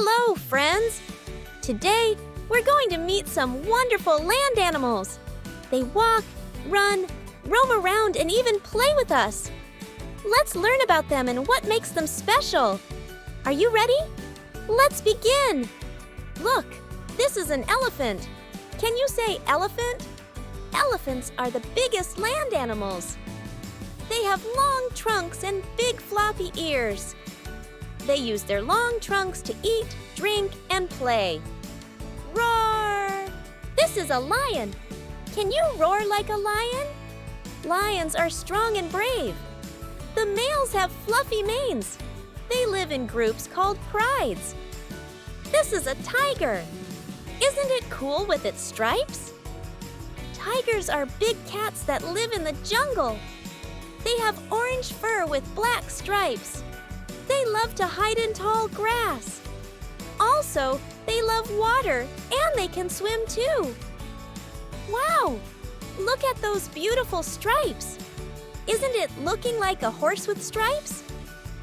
Hello, friends! Today, we're going to meet some wonderful land animals. They walk, run, roam around, and even play with us. Let's learn about them and what makes them special. Are you ready? Let's begin! Look, this is an elephant. Can you say elephant? Elephants are the biggest land animals. They have long trunks and big floppy ears. They use their long trunks to eat, drink, and play. Roar! This is a lion. Can you roar like a lion? Lions are strong and brave. The males have fluffy manes. They live in groups called prides. This is a tiger. Isn't it cool with its stripes? Tigers are big cats that live in the jungle. They have orange fur with black stripes. They love to hide in tall grass. Also, they love water and they can swim too. Wow! Look at those beautiful stripes. Isn't it looking like a horse with stripes?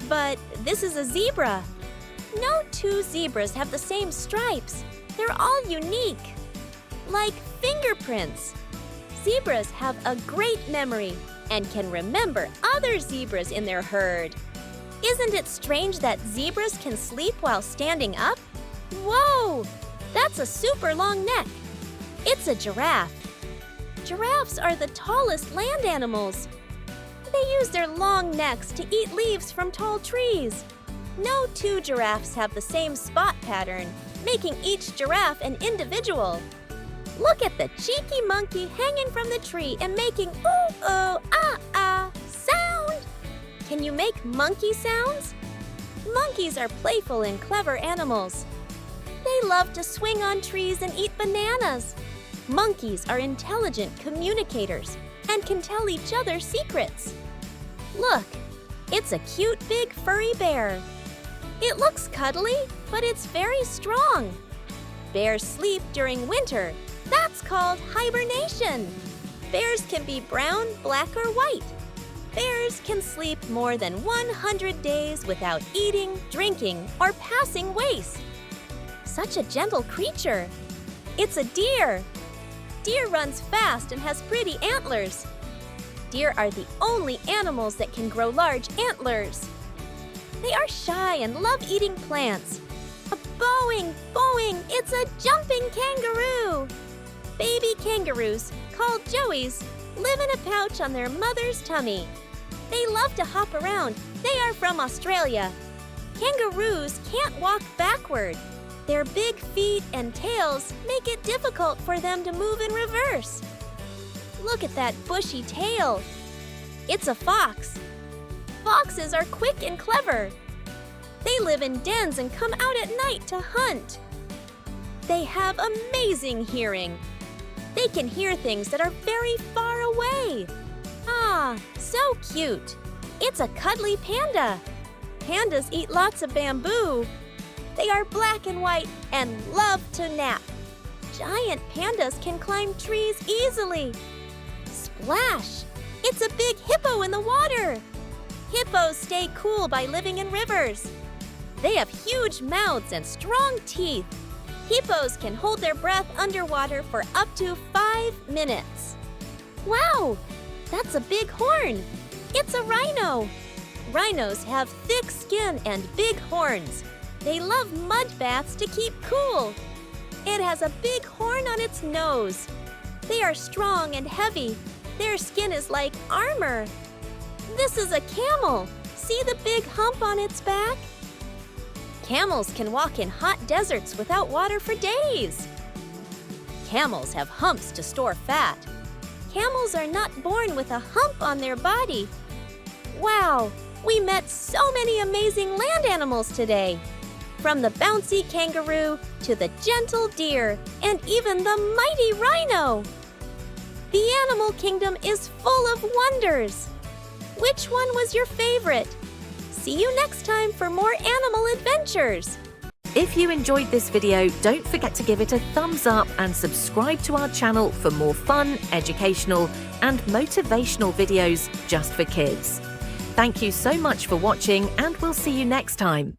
But this is a zebra. No two zebras have the same stripes. They're all unique. Like fingerprints. Zebras have a great memory and can remember other zebras in their herd. Isn't it strange that zebras can sleep while standing up? Whoa! That's a super long neck. It's a giraffe. Giraffes are the tallest land animals. They use their long necks to eat leaves from tall trees. No two giraffes have the same spot pattern, making each giraffe an individual. Look at the cheeky monkey hanging from the tree and making ooh-oh-ah-ah sound. Can you make monkey sounds? Monkeys are playful and clever animals. They love to swing on trees and eat bananas. Monkeys are intelligent communicators and can tell each other secrets. Look, it's a cute big furry bear. It looks cuddly, but it's very strong. Bears sleep during winter. That's called hibernation. Bears can be brown, black, or white. Bears can sleep more than 100 days without eating, drinking, or passing waste. Such a gentle creature. It's a deer. Deer runs fast and has pretty antlers. Deer are the only animals that can grow large antlers. They are shy and love eating plants. A boing, it's a jumping kangaroo. Baby kangaroos, called joeys, live in a pouch on their mother's tummy. They love to hop around. They are from Australia. Kangaroos can't walk backward. Their big feet and tails make it difficult for them to move in reverse. Look at that bushy tail. It's a fox. Foxes are quick and clever. They live in dens and come out at night to hunt. They have amazing hearing. They can hear things that are very far away. Ah, so cute. It's a cuddly panda. Pandas eat lots of bamboo. They are black and white and love to nap. Giant pandas can climb trees easily. Splash! It's a big hippo in the water. Hippos stay cool by living in rivers. They have huge mouths and strong teeth. Hippos can hold their breath underwater for up to 5 minutes. Wow! That's a big horn. It's a rhino. Rhinos have thick skin and big horns. They love mud baths to keep cool. It has a big horn on its nose. They are strong and heavy. Their skin is like armor. This is a camel. See the big hump on its back? Camels can walk in hot deserts without water for days. Camels have humps to store fat. Camels are not born with a hump on their body. Wow, we met so many amazing land animals today. From the bouncy kangaroo to the gentle deer and even the mighty rhino. The animal kingdom is full of wonders. Which one was your favorite? See you next time for more animal adventures. If you enjoyed this video, don't forget to give it a thumbs up and subscribe to our channel for more fun, educational and motivational videos just for kids. Thank you so much for watching and we'll see you next time.